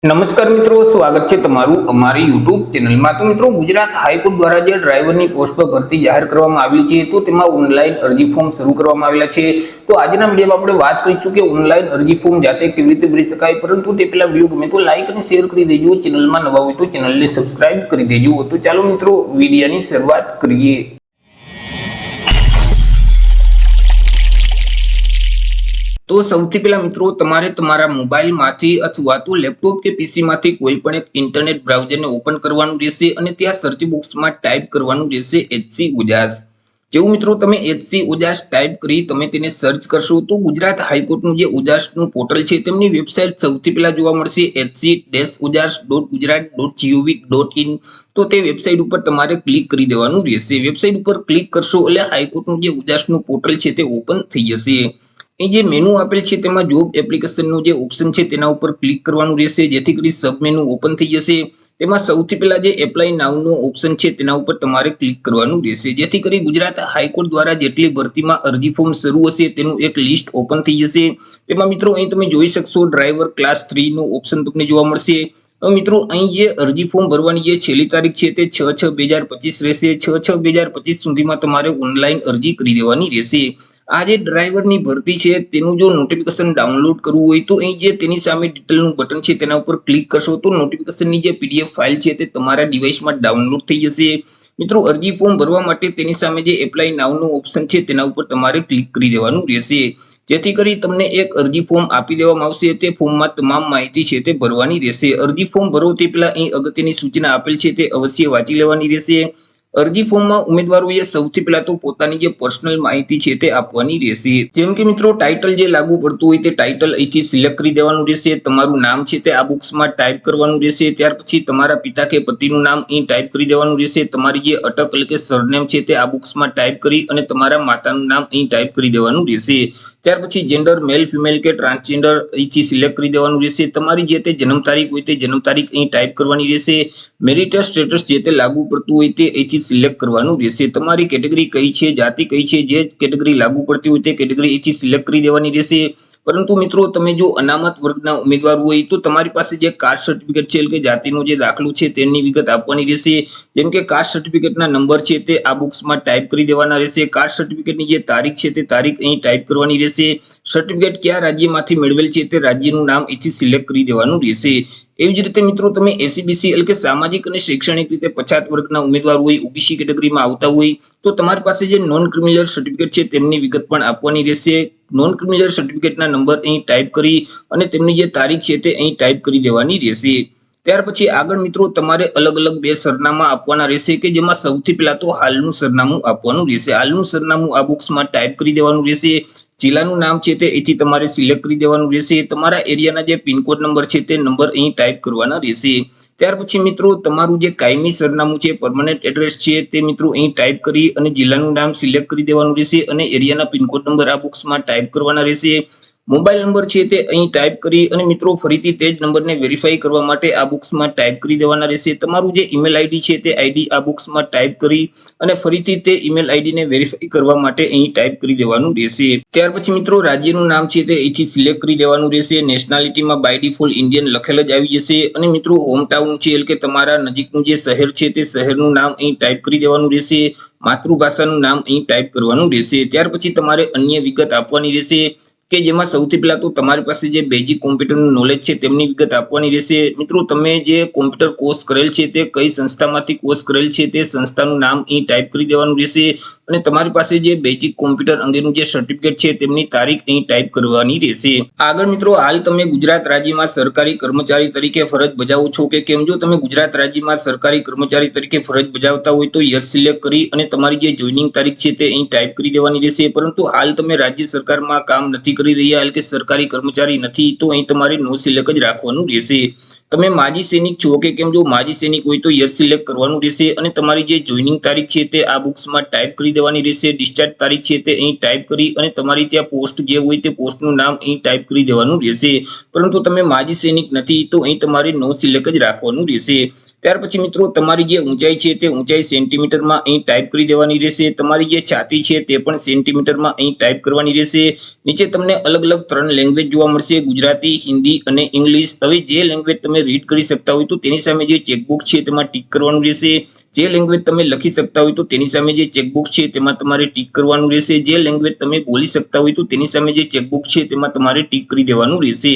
નમસ્કાર મિત્રો, સ્વાગત છે તમારું અમારી યુટ્યુબ ચેનલમાં। તો મિત્રો, ગુજરાત હાઈકોર્ટ દ્વારા જે ડ્રાઈવરની પોસ્ટ પર ભરતી જાહેર કરવામાં આવી છે, તો તેમાં ઓનલાઈન અરજી ફોર્મ શરૂ કરવામાં આવેલા છે। તો આજના વિડીયોમાં આપણે વાત કરીશું કે ઓનલાઈન અરજી ફોર્મ જાતે કેવી રીતે ભરી શકાય। પરંતુ તે પહેલા વિડીયો ગમે તો લાઈક અને શેર કરી દેજો, ચેનલમાં નવા હોય તો ચેનલને સબસ્ક્રાઇબ કરી દેજો। તો ચાલો મિત્રો, વિડીયોની શરૂઆત કરીએ। તો સૌથી પહેલા મિત્રો, તમારે તમારા મોબાઈલમાંથી અથવા તો લેપટોપ કે પીસીમાંથી કોઈ પણ એક ઇન્ટરનેટ બ્રાઉઝરને ઓપન કરવાનું રહેશે અને ત્યાં સર્ચ બોક્સમાં ટાઈપ કરવાનું રહેશે એચસી ઉજાસ। જેવું મિત્રો તમે એચસી ઉજાસ ટાઈપ કરી તમે તેને સર્ચ કરશો તો ગુજરાત હાઈકોર્ટનું જે ઉજાસનું પોર્ટલ છે તેમની વેબસાઇટ સૌથી પહેલા જોવા મળશે hc-ujas.gujarat.gov.in। તો તે વેબસાઇટ ઉપર તમારે ક્લિક કરી દેવાનું રહેશે। વેબસાઇટ ઉપર ક્લિક કરશો એટલે હાઈકોર્ટનું જે ઉજાસનું પોર્ટલ છે તે ઓપન થઈ જશે। અહીં જે મેનુ આપેલ છે તેમાં જોબ એપ્લિકેશનનું જે ઓપ્શન છે તેના ઉપર ક્લિક કરવાનું રહેશે, જેથી કરી સબ મેનુ ઓપન થઈ જશે। તેમાં સૌથી પહેલા જે એપ્લાય નાઉનો ઓપ્શન છે તેના ઉપર તમારે ક્લિક કરવાનું રહેશે, જેથી કરી ગુજરાત હાઈકોર્ટ દ્વારા જેટલી ભરતીમાં અરજી ફોર્મ શરૂ હશે તેનું એક લિસ્ટ ઓપન થઈ જશે। તેમાં મિત્રો અહીં તમે જોઈ શકશો ડ્રાઈવર ક્લાસ 3 નું ઓપ્શન તમને જોવા મળશે। મિત્રો અહીં જે અરજી ફોર્મ ભરવાની જે છેલ્લી તારીખ છે તે 6/6/2025 રહેશે। 6/6/2025 સુધીમાં તમારે ઓનલાઈન અરજી કરી દેવાની રહેશે। આ જે ડ્રાઈવરની ભરતી છે તેનું જો નોટિફિકેશન ડાઉનલોડ કરવું હોય તો અહીં જે તેની સામે ડિટેલનું બટન છે તેના ઉપર ક્લિક કરશો તો નોટિફિકેશનની જે પીડીએફ ફાઇલ છે તે તમારા ડિવાઇસમાં ડાઉનલોડ થઈ જશે। મિત્રો, અરજી ફોર્મ ભરવા માટે તેની સામે જે એપ્લાય નાઉનો ઓપ્શન છે તેના ઉપર તમારે ક્લિક કરી દેવાનું રહેશે, જેથી કરી તમને એક અરજી ફોર્મ આપી દેવામાં આવશે। તે ફોર્મમાં તમામ માહિતી છે તે ભરવાની રહેશે। અરજી ફોર્મ ભરો તે પહેલા અહીં અગત્યની સૂચના આપેલ છે તે અવશ્ય વાંચી લેવાની રહેશે। અરજી ફોર્મમાં ઉમેદવારોએ સૌથી પહેલા તો પોતાની જે પર્સનલ માહિતી છે તે આપવાની રહેશે। જેમ કે મિત્રો, ટાઇટલ જે લાગુ પડતું હોય તે ટાઇટલ અહીંથી સિલેક્ટ કરી દેવાનું રહેશે। તમારું નામ છે તે આ બોક્સમાં ટાઈપ કરવાનું રહેશે। ત્યાર પછી તમારા પિતા કે પતિનું નામ અહીં ટાઈપ કરી દેવાનું રહેશે। તમારી જે અટક એટલે કે સરનેમ છે તે આ બોક્સમાં ટાઈપ કરી અને તમારા માતાનું નામ અહીં ટાઈપ કરી દેવાનું રહેશે। ત્યાર પછી જેન્ડર મેલ ફિમેલ કે ટ્રાન્સજેન્ડર અહીંથી સિલેક્ટ કરી દેવાનું રહેશે। તમારી જે તે જન્મ તારીખ હોય તે જન્મ તારીખ અહીં ટાઈપ કરવાની રહેશે। મેરિટલ સ્ટેટસ જે તે લાગુ પડતું હોય તે અહીંથી સિલેક્ટ કરવાનું રહેશે। તમારી કેટેગરી કઈ છે, જાતિ કઈ છે, જે કેટેગરી લાગુ પડતી હોય તે કેટેગરી અહીંથી સિલેક્ટ કરી દેવાની રહેશે। પરંતુ મિત્રો, તમે જો અનામત વર્ગના ઉમેદવાર હોય તો તમારી પાસે જે કાસ્ટ સર્ટિફિકેટ છે એટલે કે જાતિનો જે દાખલો છે તેની વિગત આપવાની રહેશે। જેમ કે કાસ્ટ સર્ટિફિકેટના નંબર છે તે આ બોક્સમાં ટાઈપ કરી દેવાના રહેશે। કાસ્ટ સર્ટિફિકેટની જે તારીખ છે તે તારીખ અહીં ટાઈપ કરવાની રહેશે। સર્ટિફિકેટ કયા રાજ્યમાંથી મેળવેલ છે તે રાજ્યનું નામ અહીંથી સિલેક્ટ કરી દેવાનું રહેશે। એવી જ રીતે મિત્રો, તમે એસીબીસી એટલે કે સામાજિક અને શૈક્ષણિક રીતે પછાત વર્ગના ઉમેદવાર હોય, ઓબીસી કેટેગરીમાં આવતા હોય તો તમારી પાસે જે નોન ક્રિમિનલ સર્ટિફિકેટ છે તેમની વિગત પણ આપવાની રહેશે। નોન ક્રિમિનલ સર્ટિફિકેટના નંબર અહીં ટાઈપ કરી અને તેમની જે તારીખ છે તે અહીં ટાઈપ કરી દેવાની રહેશે। ત્યાર પછી આગળ મિત્રો, તમારે અલગ અલગ બે સરનામા આપવાના રહેશે, કે જેમાં સૌથી પહેલા તો હાલનું સરનામું આપવાનું રહેશે। હાલનું સરનામું આ બોક્સમાં ટાઈપ કરી દેવાનું રહેશે। જિલ્લાનું નામ છે તે અહીંથી તમારે સિલેક્ટ કરી દેવાનું રહેશે। તમારા એરિયાના જે પિનકોડ નંબર છે તે નંબર અહીં ટાઈપ કરવાના રહેશે। ત્યાર પછી મિત્રો, તમારું જે કાયમી સરનામું છે, પરમનન્ટ એડ્રેસ છે તે મિત્રો અહીં ટાઈપ કરી અને જિલ્લાનું નામ સિલેક્ટ કરી દેવાનું રહેશે અને એરિયાના પિનકોડ નંબર આ બોક્સમાં ટાઈપ કરવાના રહેશે। મોબાઈલ નંબર છે તે અહીં ટાઈપ કરી અને મિત્રો ફરીથી તે જ નંબરને વેરીફાઈ કરવા માટે આ બોક્સમાં ટાઈપ કરી દેવાના રહેશે। તમારું જે ઈમેલ આઈડી છે તે આઈડી આ બોક્સમાં ટાઈપ કરી અને ફરીથી તે ઈમેલ આઈડીને વેરીફાઈ કરવા માટે અહીં ટાઈપ કરી દેવાનું રહેશે। ત્યાર પછી મિત્રો, રાજ્યનું નામ છે તે અહીંથી સિલેક્ટ કરી દેવાનું રહેશે। નેશનાલિટીમાં બાય ડિફોલ્ટ ઇન્ડિયન લખેલ જ આવી જશે અને મિત્રો હોમ ટાઉન છે એટલે કે તમારા નજીકનું જે શહેર છે તે શહેરનું નામ અહીં ટાઈપ કરી દેવાનું રહેશે। માતૃભાષાનું નામ અહીં ટાઈપ કરવાનું રહેશે। ત્યાર પછી તમારે અન્ય વિગત આપવાની રહેશે, કે જેમાં સૌથી પહેલા તો તમારી પાસે જે બેઝિક કોમ્પ્યુટરનું નોલેજ છે તેમની વિગત આપવાની રહેશે। મિત્રો, તમે જે કોમ્પ્યુટર કોર્સ કરેલ છે તે કઈ સંસ્થામાંથી કોર્સ કરેલ છે તે સંસ્થાનું નામ અહીં ટાઈપ કરી દેવાનું રહેશે અને તમારી પાસે જે બેઝિક કોમ્પ્યુટર અંગેનું જે સર્ટિફિકેટ છે તેમની તારીખ અહીં ટાઈપ કરવાની રહેશે। આગળ મિત્રો, હાલ તમે ગુજરાત રાજ્યમાં સરકારી કર્મચારી તરીકે ફરજ બજાવો છો કે કેમ? જો તમે ગુજરાત રાજ્યમાં સરકારી કર્મચારી તરીકે ફરજ બજાવતા હોય તો યસ સિલેક્ટ કરી અને તમારી જે જોઈનિંગ તારીખ છે તે અહીં ટાઈપ કરી દેવાની રહેશે। પરંતુ હાલ તમે રાજ્ય સરકારમાં કામ નથી કરી રહ્યા એટલે કે સરકારી કર્મચારી નથી તો અહીં તમારે નો સિલેક્ટ જ રાખવાનું રહેશે। તમે માજી સૈનિક છો કે કેમ? જો માજી સૈનિક હોય તો યસ સિલેક્ટ કરવાનું રહેશે અને તમારી જે જોઈનિંગ તારીખ છે તે આ બોક્સમાં ટાઈપ કરી દેવાની રહેશે। ડિસ્ચાર્જ તારીખ છે તે અહીં ટાઈપ કરી અને તમારી ત્યાં પોસ્ટ જે હોય તે પોસ્ટનું નામ અહીં ટાઈપ કરી દેવાનું રહેશે। પરંતુ તમે માજી સૈનિક નથી તો અહીં તમારે નો સિલેક્ટ જ રાખવાનું રહેશે। ત્યાર પછી મિત્રો તમારી જે ઊંચાઈ છે તે ઊંચાઈ સેન્ટીમીટરમાં અહીં ટાઈપ કરી દેવાની રહેશે. તમારી જે છાતી છે તે પણ સેન્ટીમીટરમાં અહીં ટાઈપ કરવાની રહેશે. નીચે તમને અલગ અલગ 3 લેંગ્વેજ જોવા મળશે, ગુજરાતી, હિન્દી અને ઇંગ્લિશ. હવે જે લેંગ્વેજ તમે રીડ કરી શકતા હોય તો તેની સામે જે ચેકબુક છે તેમાં ટીક કરવાનું રહેશે. જે લેંગ્વેજ તમે લખી શકતા હોય તો તેની સામે જે ચેકબુક છે તેમાં તમારે ટીક કરવાનું રહેશે. જે લેંગ્વેજ તમે બોલી શકતા હોય તો તેની સામે જે ચેકબુક છે તેમાં તમારે ટીક કરી દેવાનું રહેશે.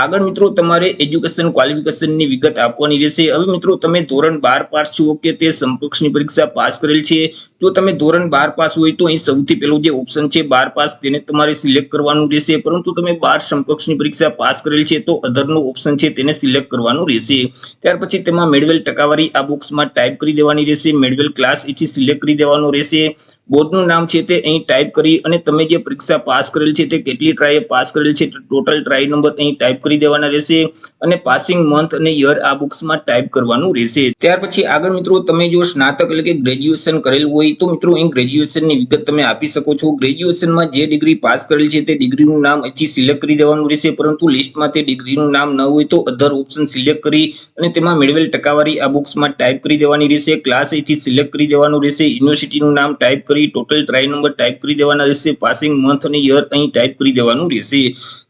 આગળ મિત્રો તમારે એજ્યુકેશન ક્વોલિફિકેશનની વિગત આપવાની રહેશે. હવે મિત્રો તમે ધોરણ 12 પાસ છો કે તે સમકક્ષની પરીક્ષા પાસ કરેલ છે. જો તમે ધોરણ 12 પાસ હોય તો અહીં સૌથી પહેલો જે ઓપ્શન છે 12 પાસ તેને તમારે સિલેક્ટ કરવાનું રહેશે. પરંતુ તમે 12 સમકક્ષની પરીક્ષા પાસ કરેલ છે તો અધરનો ઓપ્શન છે તેને સિલેક્ટ કરવાનું રહેશે. ત્યાર પછી તેમાં મેળવેલ ટકાવારી આ બોક્સમાં ટાઈપ કરી દેવાની રહેશે. મેળવેલ ક્લાસ અહીંથી સિલેક્ટ કરી દેવાનો રહેશે. બોર્ડનું નામ છે તે અહીં ટાઈપ કરી અને તમે જે પરીક્ષા પાસ કરેલ છે તે કેટલી ટ્રાય પાસ કરેલ છે ટોટલ ટ્રાય નંબર અહીં ટાઈપ કરી દેવાના રહેશે અને પાસિંગ મંથ અને યર આ બોક્સમાં ટાઈપ કરવાનું રહેશે. ત્યાર પછી આગળ મિત્રો તમે જો સ્નાતક એટલે કે ગ્રેજ્યુએશન કરેલ હોય તો મિત્રો અહીં ગ્રેજ્યુએશનની વિગત તમે આપી શકો છો. ગ્રેજ્યુએશનમાં જે ડિગ્રી પાસ કરેલ છે તે ડિગ્રીનું નામ અહીંથી સિલેક્ટ કરી દેવાનું રહેશે. પરંતુ લિસ્ટમાં તે ડિગ્રીનું નામ ન હોય તો અધર ઓપ્શન સિલેક્ટ કરી અને તેમાં મેળવેલ ટકાવારી આ બોક્સમાં ટાઈપ કરી દેવાની રહેશે. ક્લાસ અહીંથી સિલેક્ટ કરી દેવાનું રહેશે. યુનિવર્સિટીનું નામ ટાઈપ કરી ટોટલ ટ્રાય નંબર ટાઈપ કરી દેવાના રહેશે. પાસિંગ મંથ અને યર અહીં ટાઈપ કરી દેવાનું રહેશે.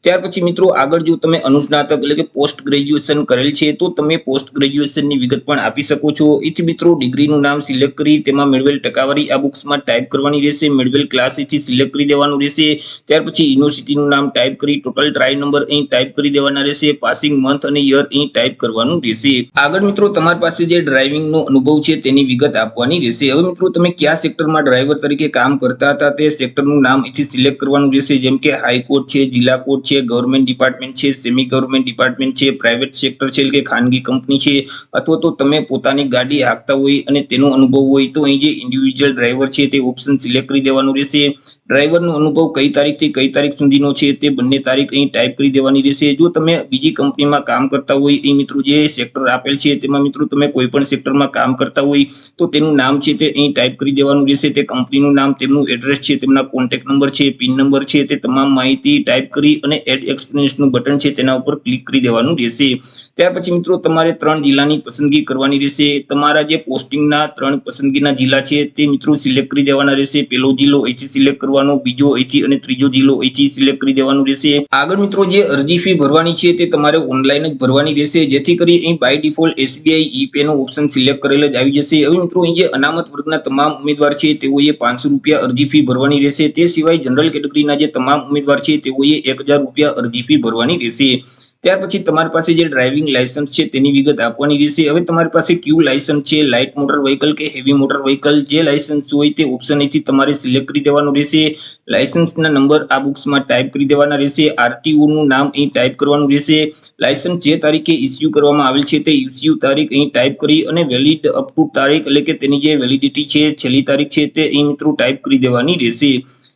ત્યાર પછી મિત્રો આગળ જો તમે અનુસ્નાતક એટલે કે પોસ્ટ ગ્રેજ્યુએશન કરેલ છે તો તમે પોસ્ટ ગ્રેજ્યુએશનની વિગત પણ આપી શકો છો. એથી મિત્રો ડિગ્રીનું નામ સિલેક્ટ કરી તેમાં મેળવેલ ટકાવારી આ બોક્સમાં ટાઈપ કરવાની રહેશે. મેળવેલ ક્લાસ અહીંથી સિલેક્ટ કરી દેવાનું રહેશે. ત્યાર પછી યુનિવર્સિટીનું નામ ટાઈપ કરી ટોટલ ટ્રાય નંબર અહીં ટાઈપ કરી દેવાના રહેશે. પાસિંગ મંથ અને યર અહીં ટાઈપ કરવાનું રહેશે. આગળ મિત્રો તમારી પાસે જે ડ્રાઇવિંગનો અનુભવ છે તેની વિગત આપવાની રહેશે. હવે મિત્રો તમે કયા સેક્ટરમાં ડ્રાઈવર તરીકે કામ કરતા હતા તે સેક્ટરનું નામ અહીંથી સિલેક્ટ કરવાનું રહેશે. જેમ કે હાઈકોર્ટ છે, જિલ્લા કોર્ટ છે, ગવર્મેન્ટ ડિપાર્ટમેન્ટ છે, સેમી ગવર્મેન્ટ ડિપાર્ટમેન્ટ છે, પ્રાઇવેટ સેક્ટર છે એટલે કે ખાનગી કંપની છે, અથવા તો તમે પોતાની ગાડી હાંકતા હોય અને તેનો અનુભવ હોય તો અહીં જે ઇન્ડિવિજ્યુઅલ ડ્રાઈવર છે તે ઓપ્શન સિલેક્ટ કરી દેવાનું રહેશે. ડ્રાઈવરનો અનુભવ કઈ તારીખથી કઈ તારીખ સુધીનો છે તે બંને તારીખ અહીં ટાઈપ કરી દેવાની રહેશે. જો તમે બીજી કંપનીમાં કામ કરતા હોય એ મિત્રો જે સેક્ટર આપેલ છે તેમાં મિત્રો તમે કોઈ પણ સેક્ટરમાં કામ કરતા હોય તો તેનું નામ છે તે અહીં ટાઈપ કરી દેવાનું રહેશે. તે કંપનીનું નામ, તેમનું એડ્રેસ છે, તેમના કોન્ટેક્ટ નંબર છે, પિન નંબર છે, તે તમામ માહિતી ટાઈપ કરી અને એડ એક્સપિરિયન્સનું બટન છે તેના ઉપર ક્લિક કરી દેવાનું રહેશે. ત્યાર પછી મિત્રો તમારે 3 જિલ્લાની પસંદગી કરવાની રહેશે. તમારા જે પોસ્ટિંગના 3 પસંદગીના જિલ્લા છે તે મિત્રો સિલેક્ટ કરી દેવાના રહેશે. પહેલો જિલ્લો અહીંથી સિલેક્ટ કરવાનો, બીજો અહીંથી અને ત્રીજો જિલ્લો અહીંથી સિલેક્ટ કરી દેવાનું રહેશે. આગળ મિત્રો જે અરજી ફી ભરવાની છે તે તમારે ઓનલાઈન જ ભરવાની રહેશે, જેથી કરી અહીં બાય ડિફોલ્ટ એસબીઆઈ ઈ-પે નો ઓપ્શન સિલેક્ટ કરેલ જ આવી જશે. હવે મિત્રો અહીં જે અનામત વર્ગના તમામ ઉમેદવાર છે તેઓએ ₹500 અરજી ફી ભરવાની રહેશે. તે સિવાય જનરલ કેટેગરીના જે તમામ ઉમેદવાર છે તેઓએ ₹1000 અરજી ફી ભરવાની રહેશે. ત્યાર પછી તમારી પાસે જે ડ્રાઇવિંગ લાયસન્સ છે તેની વિગત આપવાની રહેશે. હવે તમારી પાસે કયું લાયસન્સ છે, લાઇટ મોટર વ્હીકલ કે હેવી મોટર વ્હીકલ, જે લાયસન્સ હોય તે ઓપ્શન અહીંથી તમારે સિલેક્ટ કરી દેવાનું રહેશે. લાયસન્સના નંબર આ બોક્સમાં ટાઈપ કરી દેવાના રહેશે. આરટીઓ નું નામ અહીં ટાઈપ કરવાનું રહેશે. લાયસન્સ જે તારીખે ઇસ્યુ કરવામાં આવેલ છે તે ઇસ્યુ તારીખ અહીં ટાઈપ કરી અને વેલિડ અપ ટુ તારીખ એટલે કે તેની જે વેલિડિટી છે છેલ્લી તારીખ છે તે અહીં મિત્રો ટાઈપ કરી દેવાની રહેશે.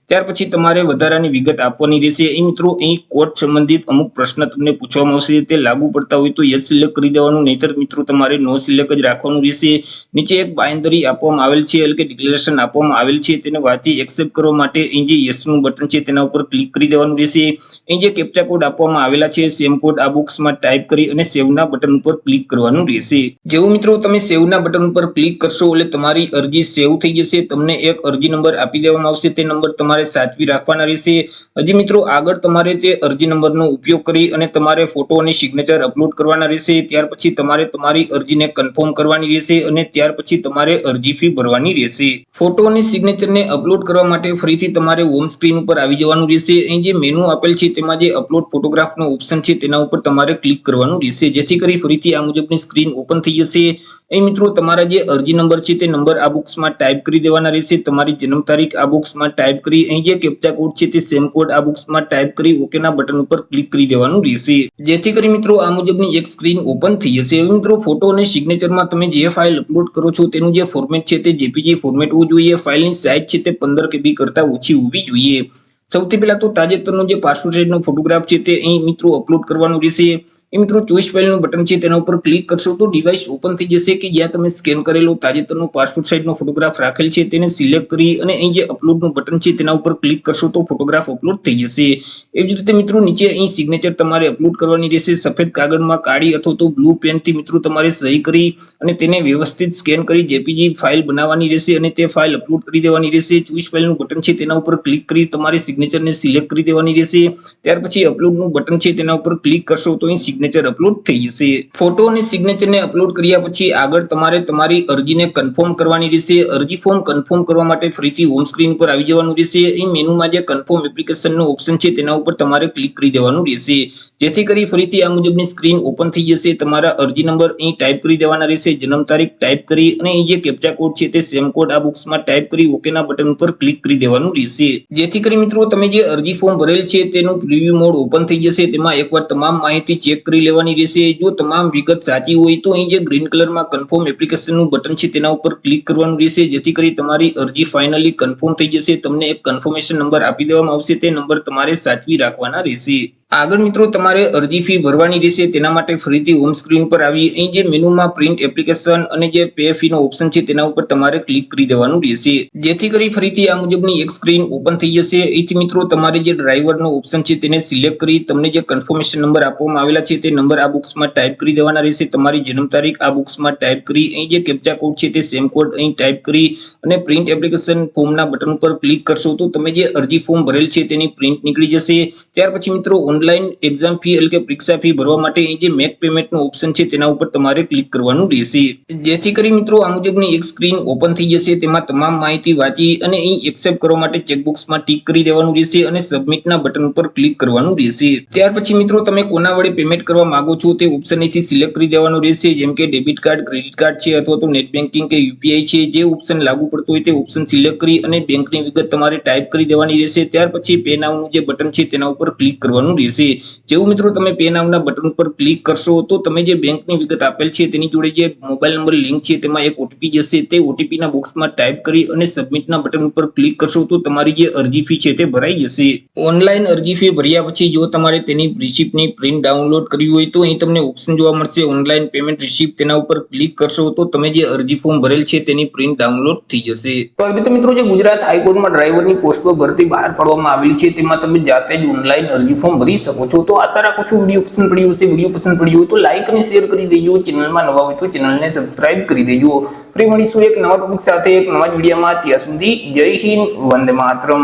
ત્યાર પછી તમારે વધારાની વિગત આપવાની રહેશે. અહીં મિત્રો અહીં કોર્ટ સંબંધિત અમુક પ્રશ્ન તમને પૂછવામાં આવશે, તે લાગુ પડતા હોય તો યસ સિલેક્ટ કરી દેવાનું, નહીતર મિત્રો તમારે નો સિલેક્ટ જ રાખવાનું રહેશે. નીચે એક બાંયધરી આપવામાં આવેલ છે એટલે કે ડિક્લેરેશન આપવામાં આવેલ છે, તેને વાંચી એક્સેપ્ટ કરવા માટે અહીં જે યસનું બટન છે તેના ઉપર ક્લિક કરી દેવાનું રહેશે. અહીં જે કેપ્ચા કોડ આપવામાં આવેલા છે સેમ કોડ આ બોક્સમાં ટાઈપ કરી અને સેવના બટન ઉપર ક્લિક કરવાનું રહેશે. જેવું મિત્રો તમે સેવના બટન ઉપર ક્લિક કરશો એટલે તમારી અરજી સેવ થઈ જશે. તમને એક અરજી નંબર આપી દેવામાં આવશે, તે નંબર તમારે સાચવી રાખવાના રહેશે. હજી મિત્રો આગળ તમારે તે અરજી નંબરનો ઉપયોગ કરી અને તમારે ફોટો અને સિગ્નેચર અપલોડ કરવાના રહેશે. ત્યાર પછી તમારે તમારી અરજીને કન્ફર્મ કરવાની રહેશે અને ત્યાર પછી તમારે અરજી ફી ભરવાની રહેશે. ફોટો અને સિગ્નેચરને અપલોડ કરવા માટે ફરીથી તમારે હોમ સ્ક્રીન ઉપર આવી જવાનું રહેશે. અહીં જે મેનુ આપેલ છે તેમાં જે અપલોડ ફોટોગ્રાફનો ઓપ્શન છે તેના ઉપર તમારે ક્લિક કરવાનું રહેશે, જેથી કરી ફરીથી આ મુજબની સ્ક્રીન ઓપન થઈ જશે. અહીં મિત્રો તમારા જે અરજી નંબર છે તે નંબર આ બોક્સમાં ટાઈપ કરી દેવાના રહેશે. તમારી જન્મ તારીખ આ બોક્સમાં ટાઈપ કરી અહીં જે કેપ્ચા કોડ છે તે સેમ કોડ આ બોક્સમાં ટાઈપ કરી ઓકેના બટન ઉપર ક્લિક કરી દેવાનું રહેશે, જેથી કરી મિત્રો આ મુજબની એક સ્ક્રીન ઓપન થઈ જશે. હવે મિત્રો ફોટો અને સિગ્નેચરમાં તમે જે ફાઇલ અપલોડ કરો છો તેનું જે ફોર્મેટ છે તે જેપીજી ફોર્મેટ હોવું જોઈએ. ફાઇલની સાઇઝ છે તે 15 KB કરતા ઓછી હોવી જોઈએ. સૌથી પહેલા તો તાજેતરનો જે પાસપોર્ટ સાઇઝનો ફોટોગ્રાફ છે તે અહીં મિત્રો અપલોડ કરવાનું રહેશે. એ મિત્રો ચોઈસ ફાઇલનું બટન છે તેના ઉપર ક્લિક કરશો તો ડિવાઇસ ઓપન થઈ જશે કે જ્યાં તમે સ્કેન કરેલો તાજેતરનો પાસપોર્ટ સાઇઝનો ફોટોગ્રાફ રાખેલ છે તેને સિલેક્ટ કરી અને અહીં જે અપલોડનું બટન છે તેના ઉપર ક્લિક કરશો તો ફોટોગ્રાફ અપલોડ થઈ જશે। એવી જ રીતે મિત્રો નીચે અહીં સિગ્નેચર તમારે અપલોડ કરવાની રહેશે। સફેદ કાગળમાં કાળી અથવા તો બ્લુ પેનથી મિત્રો તમારે સહી કરી અને તેને વ્યવસ્થિત સ્કેન કરી જેપીજી ફાઇલ બનાવવાની રહેશે અને તે ફાઇલ અપલોડ કરી દેવાની રહેશે। ચોઈસ ફાઇલનું બટન છે તેના ઉપર ક્લિક કરી તમારે સિગ્નેચરને સિલેક્ટ કરી દેવાની રહેશે। ત્યાર પછી અપલોડનું બટન છે તેના ઉપર ક્લિક કરશો તો અહીં સિગ્નેચર અપલોડ થઈ જશે। ફોટો અને સિગ્નેચરને અપલોડ કર્યા પછી આગળ તમારે તમારી અરજીને કન્ફર્મ કરવાની રહેશે। અરજી ફોર્મ કન્ફર્મ કરવા માટે ફરીથી હોમ સ્ક્રીન પર આવી જવાનું રહેશે। અહીં મેનુમાં જે કન્ફર્મ એપ્લિકેશનનો ઓપ્શન છે તેના ઉપર તમારે ક્લિક કરી દેવાનું રહેશે, જેથી કરી ફરીથી આ મુજબની સ્ક્રીન ઓપન થઈ જશે। તમારા અરજી નંબર અહીં ટાઈપ કરી દેવાના રહેશે, જન્મ તારીખ ટાઈપ કરી અને અહીં જે કેપ્ચા કોડ છે તે સેમ કોડ આ બોક્સમાં ટાઈપ કરી ઓકેના બટન ઉપર ક્લિક કરી દેવાનું રહેશે, જેથી કરી મિત્રો તમે જે અરજી ફોર્મ ભરેલ છે તેનું પ્રિવ્યુ મોડ ઓપન થઈ જશે। તેમાં એકવાર તમામ માહિતી ચેક કરી લેવાની રહેશે। જો તમામ વિગત સાચી હોય તો અહીં જે ગ્રીન કલરમાં કન્ફર્મ એપ્લિકેશનનું બટન છે તેના ઉપર ક્લિક કરવાનું રહેશે, જેથી કરી તમારી અરજી ફાઇનલી કન્ફર્મ થઈ જશે। તમને એક કન્ફર્મેશન નંબર આપી દેવામાં આવશે, તે નંબર તમારે સાચવી રાખવાના રહેશે। આગળ મિત્રો તમારે અરજી ફી ભરવાની રહેશે। તેના માટે ફરીથી હોમ સ્ક્રીન પર આવી અહીં જે મેનુમાં પ્રિન્ટ એપ્લિકેશન અને જે પે ફીનો ઓપ્શન છે તેના ઉપર તમારે ક્લિક કરી દેવાનું રહેશે, જેથી કરી ફરીથી આ મુજબની એક સ્ક્રીન ઓપન થઈ જશે। અહીંથી મિત્રો તમારે જે ડ્રાઈવરનો ઓપ્શન છે તેને સિલેક્ટ કરી તમને જે કન્ફર્મેશન નંબર આપવામાં આવેલા છે તે નંબર આ બોક્સમાં ટાઈપ કરી દેવાના રહેશે। તમારી જન્મ તારીખ આ બોક્સમાં ટાઈપ કરી અહીં જે કેપ્ચા કોડ છે તે સેમ કોડ અહીં ટાઈપ કરી અને પ્રિન્ટ એપ્લિકેશન ફોર્મના બટન ઉપર ક્લિક કરશો તો તમે જે અરજી ફોર્મ ભરેલ છે તેની પ્રિન્ટ નીકળી જશે। ત્યાર પછી મિત્રો ઓનલાઈન એક્ઝામ ફી એટલે કે પરીક્ષા ફી ભરવા માટે અહીં જે મેક પેમેન્ટનો ઓપ્શન છે તેના ઉપર તમારે ક્લિક કરવાનું રહેશે, જેથી કરી મિત્રો આ મુજબની એક સ્ક્રીન ઓપન થઈ જશે। તેમાં તમામ માહિતી વાંચી અને અહીં એક્સેપ્ટ કરવા માટે ચેકબોક્સમાં ટિક કરી દેવાનું રહેશે અને સબમિટના બટન ઉપર ક્લિક કરવાનું રહેશે। ત્યાર પછી મિત્રો તમે કોના વડે પેમેન્ટ કરવા માંગો છો તે ઓપ્શન અહીંથી સિલેક્ટ કરી દેવાનું રહેશે, જેમ કે ડેબિટ કાર્ડ, ક્રેડિટ કાર્ડ છે અથવા તો નેટ બેન્કિંગ કે યુપીઆઈ છે। જે ઓપ્શન લાગુ પડતો હોય તે ઓપ્શન સિલેક્ટ કરી અને બેંકની વિગત તમારે ટાઈપ કરી દેવાની રહેશે। ત્યાર પછી પે નાઉનું જે બટન છે તેના ઉપર ક્લિક કરવાનું રહેશે। જેવું મિત્રો તમે પે નાઉના બટન પર ક્લિક કરશો તો તમે જે બેંકની વિગત આપેલ છે તેની જોડે જે મોબાઈલ નંબર લિંક છે તેમાં એક ઓટીપી જશે, તે ઓટીપીના બોક્સમાં ટાઈપ કરી અને સબમિટના બટન ઉપર ક્લિક કરશો તો તમારી જે અરજી ફી છે તે ભરાઈ જશે। ઓનલાઈન અરજી ફી ભર્યા પછી જો તમારે તેની રિસિપ્ટની પ્રિન્ટ ડાઉનલોડ કરવી હોય તો અહીં તમને ઓપ્શન જોવા મળશે ઓનલાઈન પેમેન્ટ રિસિપ્ટ, તેના ઉપર ક્લિક કરશો તો તમે જે અરજી ફોર્મ ભરેલ છે તેની પ્રિન્ટ ડાઉનલોડ થઈ જશે। તો આવી રીતે મિત્રો જે ગુજરાત હાઈકોર્ટમાં ડ્રાઈવરની પોસ્ટ પર ભરતી બહાર પાડવામાં આવેલી છે તેમાં તમે જાતે જ ઓનલાઈન અરજી ફોર્મ ભરી શકો છો। તો આશા રાખું છું વિડીયો પસંદ પડ્યો હશે। વિડીયો પસંદ પડ્યો હોય તો લાઈક અને શેર કરી દેજો। ચેનલમાં નવા હોય તો ચેનલને સબસ્ક્રાઇબ કરી દેજો। ફરી મળીશું એક નવા ટોપિક સાથે એક નવા જ વિડીયોમાં। ત્યાં સુધી જય હિન્દ, વંદે માતરમ।